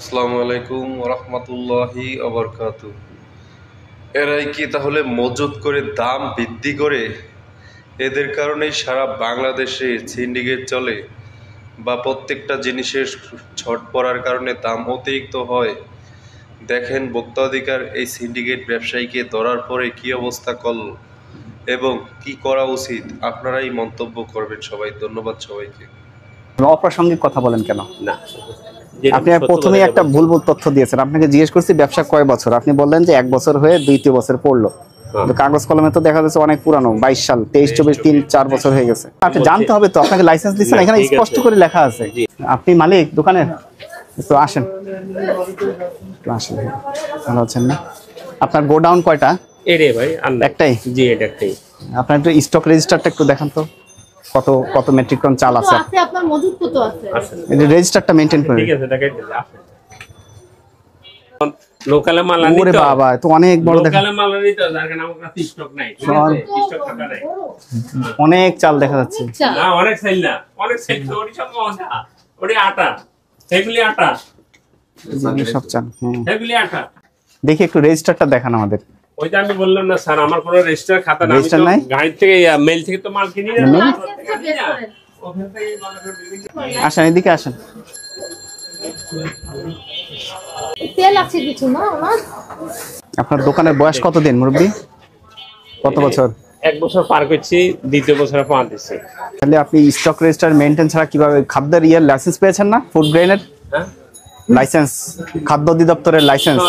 আসসালামু আলাইকুম ওরহমতুল্লাহি ওবরকাতু। এরাই কি তাহলে মজুত করে দাম বৃদ্ধি করে? এদের কারণেই সারা বাংলাদেশে সিন্ডিকেট চলে, বা প্রত্যেকটা জিনিসের ছট পড়ার কারণে দাম অতিরিক্ত হয়? দেখেন, ভোক্তাধিকার এই সিন্ডিকেট ব্যবসায়ীকে ধরার পরে কি অবস্থা করল এবং কি করা উচিত, আপনারাই মন্তব্য করবেন। সবাই ধন্যবাদ সবাইকে। অপ্রাসঙ্গিক কথা বলেন কেন? না, আপনি প্রথমেই একটা ভুল তথ্য দিয়েছেন। আপনাকে জিজ্ঞেস করছি ব্যবসা কয় বছর, আপনি বললেন যে 1 বছর হয়ে 2-3 বছর পড়লো। কাগজ কলমে তো দেখা যাচ্ছে অনেক পুরানো, 22 সাল, 23-24, 3-4 বছর হয়ে গেছে। আপনি জানতে হবে তো, আপনাকে লাইসেন্স দিচ্ছেন, এখানে স্পষ্ট করে লেখা আছে। আপনি মালিক দোকানের, তো আসেন আসেন। ভালো আছেন না? আপনার গোডাউন কয়টা? ভাই একটাই? জি, এটা একটাই। আপনার একটু স্টক রেজিস্টারটা একটু দেখান তো, কত কত মেট্রিক টন চাল আছে আপনার মজুদ কত আছে? এই রেজিস্টারটা মেইনটেইন করেন। ঠিক আছে, দেখাই দিন। লোকালে মাল আনি তো। ওরে বাবা, তো অনেক বড় দেখা। লোকালে মাল আনি তো, যার কারণে আমার কাছে স্টক নাই। ঠিক আছে, স্টক থাকা নাই। অনেক চাল দেখা যাচ্ছে। না, অনেক চাল না, অনেক চাল তো ওই সব মজা। ওরে আটা, সেগুলি আটা, সব চাল। সেগুলি আটা। দেখি একটু রেজিস্টারটা দেখান আমাদের। ওইটা আমি বললাম না স্যার, আমার কোনো রেজিস্টার খাতা নাই। রেজিস্টার নাই? গাড়ি থেকে মেল থেকে তো মাল কিনি না। আসেন, এদিকে আসেন। তেল আছে কিছু না আমার? আপনার দোকানের বয়স কতদিন মুরব্বি? কত বছর? 1 বছর পার করছি, 2য় বছরে পা দিচ্ছি। তাহলে আপনি স্টক রেজিস্টার মেইনটেইন ছাড়া কিভাবে খাদ্যের লাইসেন্স পেয়েছেন না? ফুড গ্রেনের লাইসেন্স, খাদ্য অধিদপ্তরের লাইসেন্স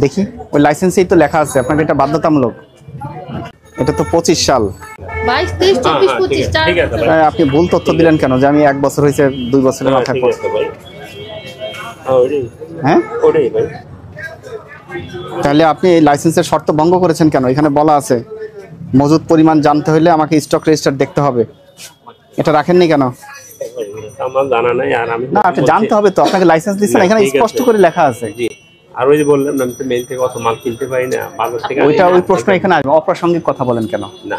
দেখি। ওই লাইসেন্সেই তো লেখা আছে আপনাকে এটা বাধ্যতামূলক। এটা তো 25 সাল। 22, 23, 24, 25, 4 আপনি ভুল তথ্য দিলেন কেন যে আমি 1 বছর হয়েছে 2 বছরের মাথায় পড়ছে? হ্যাঁ, তাহলে আপনি এই লাইসেন্সের শর্ত ভঙ্গ করেছেন কেন? এখানে বলা আছে মজুদ পরিমাণ জানতে হলে আমাকে স্টক রেজিস্টার দেখতে হবে। এটা রাখেননি কেন? আমার জানা নাই। আর আমি না, আপনি জানতে হবে তো, আপনাকে লাইসেন্স দিচ্ছেন, এখানে স্পষ্ট করে লেখা আছে। জি, আর ওই যে বললাম না, আমি তো মেল থেকে অত মাল কিনতে পারি না, বাজার থেকে। ওইটা ওই প্রশ্ন এখানে আসবে। অপ্রাসঙ্গিক কথা বলেন কেন? না,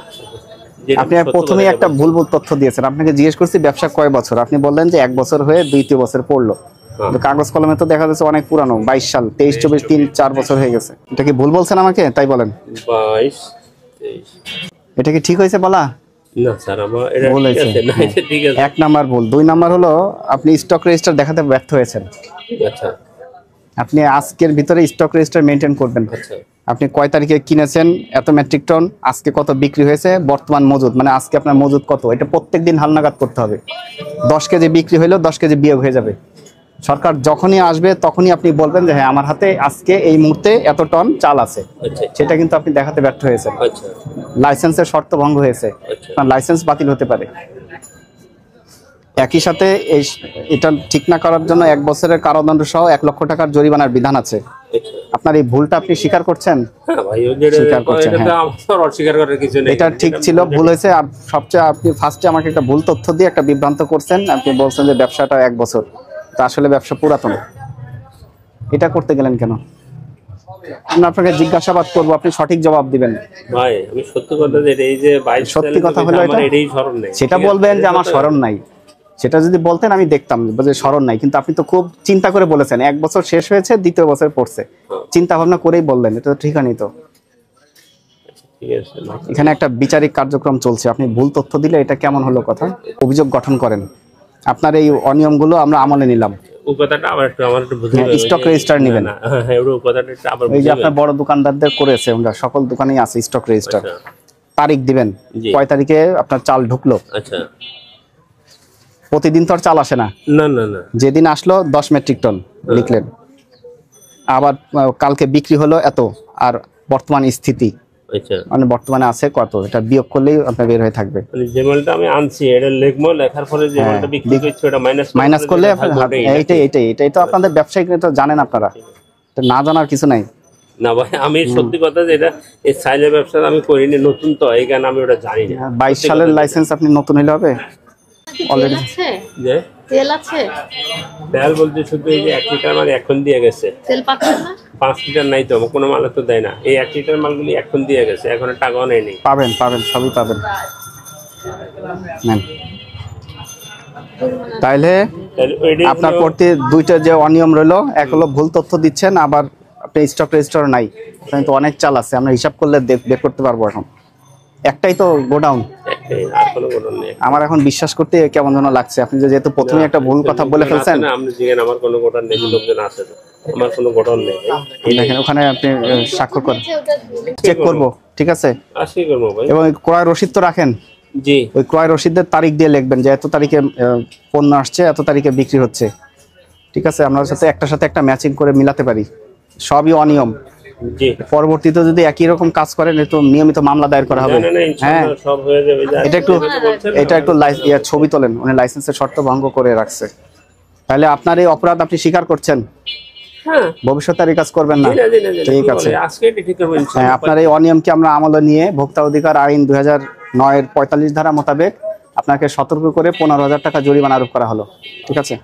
আপনি প্রথমেই একটা ভুল তথ্য দিয়েছেন। আপনাকে জিজ্ঞেস করছি ব্যবসা কয় বছর, আপনি বললেন যে 1 বছর হয়ে 2-3 বছর পড়লো। কাগজ কলমে তো দেখা যাচ্ছে অনেক পুরানো, 22 সাল, 23-24, 3-4 বছর হয়ে গেছে। এটা কি ভুল বলছেন আমাকে? তাই বলেন। 22, 23। এটা কি ঠিক হয়েছে বলা? না স্যার, আমার এটা ভুল হয়েছে। না, এটা ঠিক আছে। 1 নাম্বার ভুল। 2 নাম্বার হলো আপনি স্টক রেজিস্টার দেখাতে ব্যর্থ হয়েছেন। আচ্ছা, আপনি আজকের ভিতরে স্টক রেজিস্টার মেইনটেইন করবেন। আচ্ছা। আপনি কয় তারিখে কিনেছেন, এত মেট্রিক টন, আজকে কত বিক্রি হয়েছে, বর্তমান মজুদ, মানে আজকে আপনার মজুদ কত, এটা প্রত্যেকদিন হালনাগাদ করতে হবে। 10 কেজি বিক্রি হইলেও 10 কেজি বিয়োগ হয়ে যাবে। সরকার যখনই আসবে তখনই আপনি বলবেন যে হ্যাঁ, আমার হাতে আজকে এই মুহূর্তে এত টন চাল আছে। সেটা কিন্তু আপনি দেখাতে ব্যর্থ হয়েছেন। লাইসেন্সের শর্ত ভঙ্গ হয়েছে, আপনার লাইসেন্স বাতিল হতে পারে। একই সাথে এটা ঠিক না করার জন্য 1 বছরের কারাদণ্ড সহ 1 লক্ষ টাকার জরিমানার বিধান আছে। আপনার এই ভুলটা আপনি স্বীকার করছেন? স্বীকার করছেন। এটা ঠিক ছিল, ভুল হয়েছে। আর সবচেয়ে আপনি ফার্স্টে আমাকে একটা ভুল তথ্য দিয়ে একটা বিভ্রান্ত করছেন। আপনি বলছেন যে ব্যবসাটা 1 বছর, তা আসলে ব্যবসা পুরাতন। এটা করতে গেলেন কেন? আমি আপনাকে জিজ্ঞাসাবাদ করবো, আপনি সঠিক জবাব দিবেন। ভাই, আমি সত্যি কথা, যে এই যে 22 সত্যি কথা হলো এটা, সেটা বলবেন যে আমার স্মরণ নাই। সেটা যদি বলতেন আমি দেখতাম যে স্মরণ নাই, কিন্তু আপনি তো খুব চিন্তা করে বলেছেন 1 বছর শেষ হয়েছে, 2য় বছর পড়ছে। চিন্তা ভাবনা করেই বললেন, এটা তো ঠিকানি তো। এখানে একটা বিচারিক কার্যক্রম চলছে, আপনি ভুল তথ্য দিলে এটা কেমন হলো কথা? অভিযোগ গঠন করেন। আপনার এই অনিয়মগুলো আমরা আমলে নিলাম। স্টক রেজিস্টার নেবেন। এই যে আপনার বড় দোকানদারদের করেছে, আমরা সকল দোকানেই আছে স্টক রেজিস্টার। তারিখ দিবেন, কয় তারিখে আপনার চাল ঢুকলো। আচ্ছা, প্রতিদিন তো আর চাল আসে না। না না না, যেদিন আসলো 10 মেট্রিক টন লিখলেন, আবার কালকে বিক্রি হলো এত, আর বর্তমান স্থিতি মানে বর্তমানে আছে কত, এটা বিয়োগ করলেই আপনার বের হয়ে থাকবে। যে মালটা আমি আনছি এটা লিখবো, লেখার পরে যে মালটা বিক্রি করছি ওটা মাইনাস করলে এইটাই তো আপনাদের ব্যবসায়িক তো জানেন আপনারা, এটা না জানার কিছু নাই। না ভাই, আমি সত্যি কথা, যে এটা এই সাইলের ব্যবসা আমি করিনি, নতুন তো এই কারণে আমি ওটা জানি না। 22 সালের লাইসেন্স আপনি নতুন হইলে হবে। অলরেডি আছে যে তেল আছে, তেল বলতে শুধু এই যে 1 লিটার মাল এখন দিয়ে গেছে। তেল পাচ্ছেন না? 5 লিটার নাই তো, কোনো মাল তো দেয় না। এই 1 লিটার মালগুলি এখন দিয়ে গেছে, এখন টাকাও নেই। পাবেন, সবই পাবেন। নেন। তাইলে আপনার প্রতি দুইটা যে অনিয়ম রইলো, এক হলো ভুল তথ্য দিচ্ছেন, আবার আপনি স্টক রেজিস্টার নাই। এখানে তো অনেক চাল আছে, আমরা হিসাব করলে বের করতে পারবো। এখন একটাই তো গোডাউন, আর কোনো গোডাউন নেই। আমার এখন বিশ্বাস করতে কেমন যেন লাগছে। আপনি যেহেতু প্রথমে একটা ভুল কথা বলে ফেলছেন। আপনি জিজ্ঞেস, আমার কোনো গোডাউন নেই, লোকজন আছে, আমার কোনো গোডাউন নেই। দেখেন ওখানে আপনি স্বাক্ষর করেন, চেক করব, ঠিক আছে? আসি করবো ভাই। এবং ক্রয় রসিদ তো রাখেন? জি। ওই ক্রয় রসিদের তারিখ দিয়ে লিখবেন যে এত তারিখে পণ্য আসছে, এত তারিখে বিক্রি হচ্ছে, ঠিক আছে? আমরা সাথে একটা ম্যাচিং করে মিলাতে পারি। সবই অনিয়ম। জি। পরবর্তীতে যদি একই রকম কাজ করেন, তো নিয়মিত মামলা দায়ের করা হবে। হ্যাঁ, সব হয়ে যাবে। এটা একটু ছবি তোলেন, উনি লাইসেন্সের শর্ত ভঙ্গ করে রাখছে। তাহলে আপনার এই অপরাধ আপনি স্বীকার করছেন? হ্যাঁ। ভবিষ্যতে আর এই কাজ করবেন না? ঠিক আছে। হ্যাঁ, আপনার এই অনিয়মকে আমরা আমলে নিয়ে ভোক্তা অধিকার আইন 2009 এর 45 ধারা মোতাবেক আপনাকে সতর্ক করে 15,000 টাকা জরিমানা আরোপ করা হলো, ঠিক আছে?